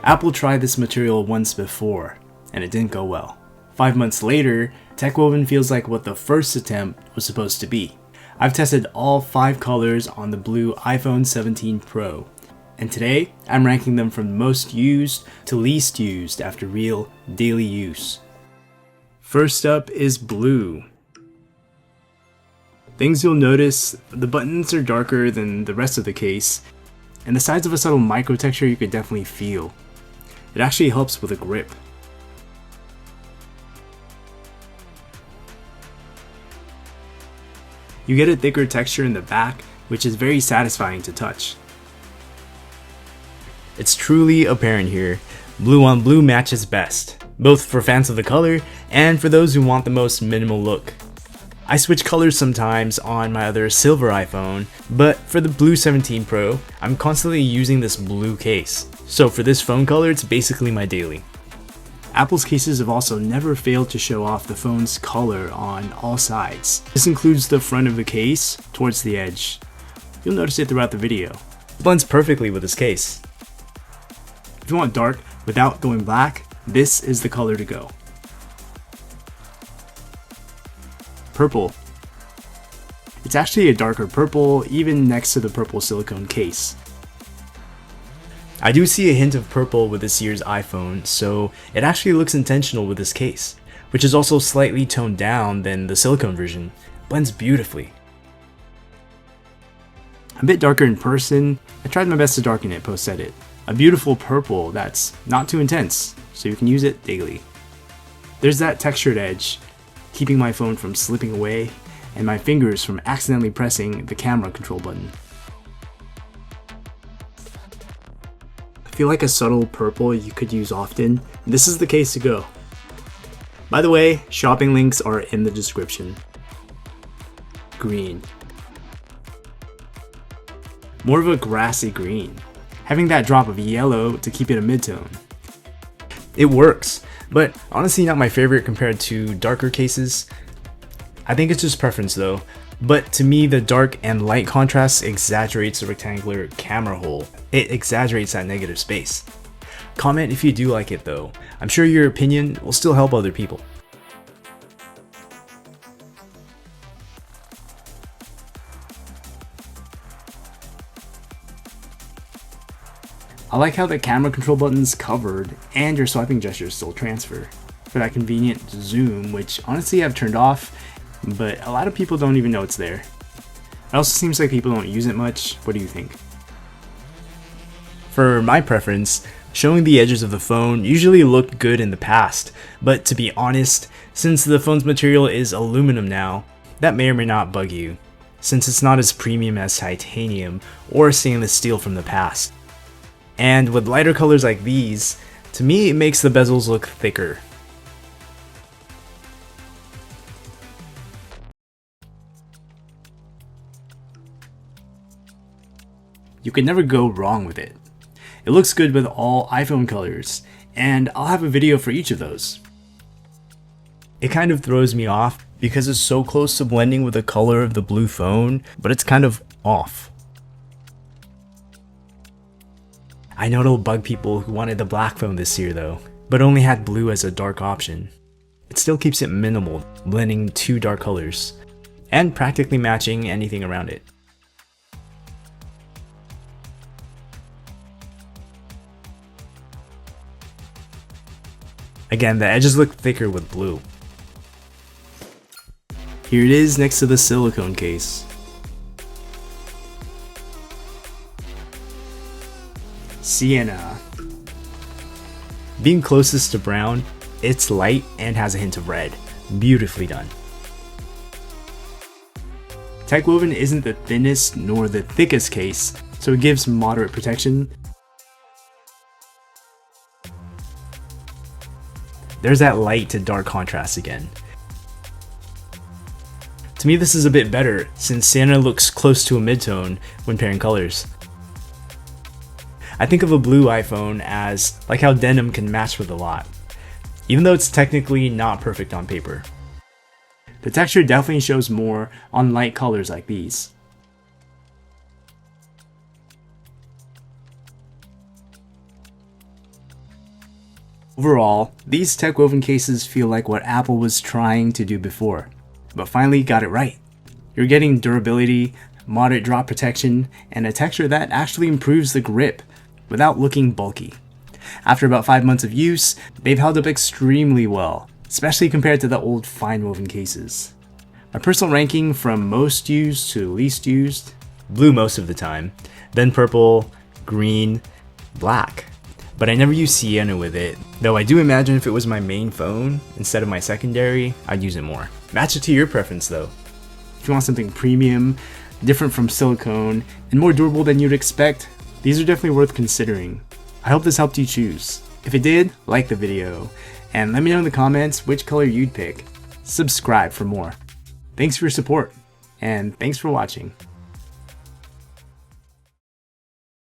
Apple tried this material once before, and it didn't go well. 5 months later, TechWoven feels like what the first attempt was supposed to be. I've tested all 5 colors on the blue iPhone 17 Pro, and today I'm ranking them from most used to least used after real daily use. First up is blue. Things you'll notice, the buttons are darker than the rest of the case, and the sides of a subtle micro texture you could definitely feel. It actually helps with a grip. You get a thicker texture in the back, which is very satisfying to touch. It's truly apparent here, blue on blue matches best, both for fans of the color and for those who want the most minimal look. I switch colors sometimes on my other silver iPhone, but for the blue 17 Pro, I'm constantly using this blue case. So for this phone color, it's basically my daily. Apple's cases have also never failed to show off the phone's color on all sides. This includes the front of the case towards the edge. You'll notice it throughout the video. It blends perfectly with this case. If you want dark without going black, this is the color to go. Purple. It's actually a darker purple, even next to the purple silicone case. I do see a hint of purple with this year's iPhone, so it actually looks intentional with this case, which is also slightly toned down than the silicone version. Blends beautifully. A bit darker in person. I tried my best to darken it post-edit. A beautiful purple that's not too intense, so you can use it daily. There's that textured edge, keeping my phone from slipping away and my fingers from accidentally pressing the camera control button. I feel like a subtle purple you could use often. This is the case to go. By the way, shopping links are in the description. Green. More of a grassy green, having that drop of yellow to keep it a midtone. It works, but honestly not my favorite compared to darker cases. I think it's just preference though, but to me the dark and light contrast exaggerates the rectangular camera hole. It exaggerates that negative space. Comment if you do like it though. I'm sure your opinion will still help other people. I like how the camera control button's covered and your swiping gestures still transfer for that convenient zoom, which honestly I've turned off, but a lot of people don't even know it's there. It also seems like people don't use it much. What do you think? For my preference, showing the edges of the phone usually looked good in the past, but to be honest, since the phone's material is aluminum now, that may or may not bug you, since it's not as premium as titanium or stainless steel from the past. And with lighter colors like these, to me it makes the bezels look thicker. You can never go wrong with it. It looks good with all iPhone colors, and I'll have a video for each of those. It kind of throws me off because it's so close to blending with the color of the blue phone, but it's kind of off. I know it'll bug people who wanted the black phone this year though, but only had blue as a dark option. It still keeps it minimal, blending 2 dark colors, and practically matching anything around it. Again, the edges look thicker with blue. Here it is next to the silicone case. Sienna. Being closest to brown, it's light and has a hint of red. Beautifully done. TechWoven isn't the thinnest nor the thickest case, so it gives moderate protection. There's that light to dark contrast again. To me this is a bit better, since Sienna looks close to a midtone when pairing colors. I think of a blue iPhone as like how denim can match with a lot, even though it's technically not perfect on paper. The texture definitely shows more on light colors like these. Overall, these tech woven cases feel like what Apple was trying to do before, but finally got it right. You're getting durability, moderate drop protection, and a texture that actually improves the grip without looking bulky. After about 5 months of use, they've held up extremely well, especially compared to the old fine woven cases. My personal ranking from most used to least used: blue most of the time, then purple, green, black. But I never use Sienna with it, though I do imagine if it was my main phone instead of my secondary, I'd use it more. Match it to your preference though. If you want something premium, different from silicone, and more durable than you'd expect, these are definitely worth considering. I hope this helped you choose. If it did, like the video, and let me know in the comments which color you'd pick. Subscribe for more. Thanks for your support, and thanks for watching.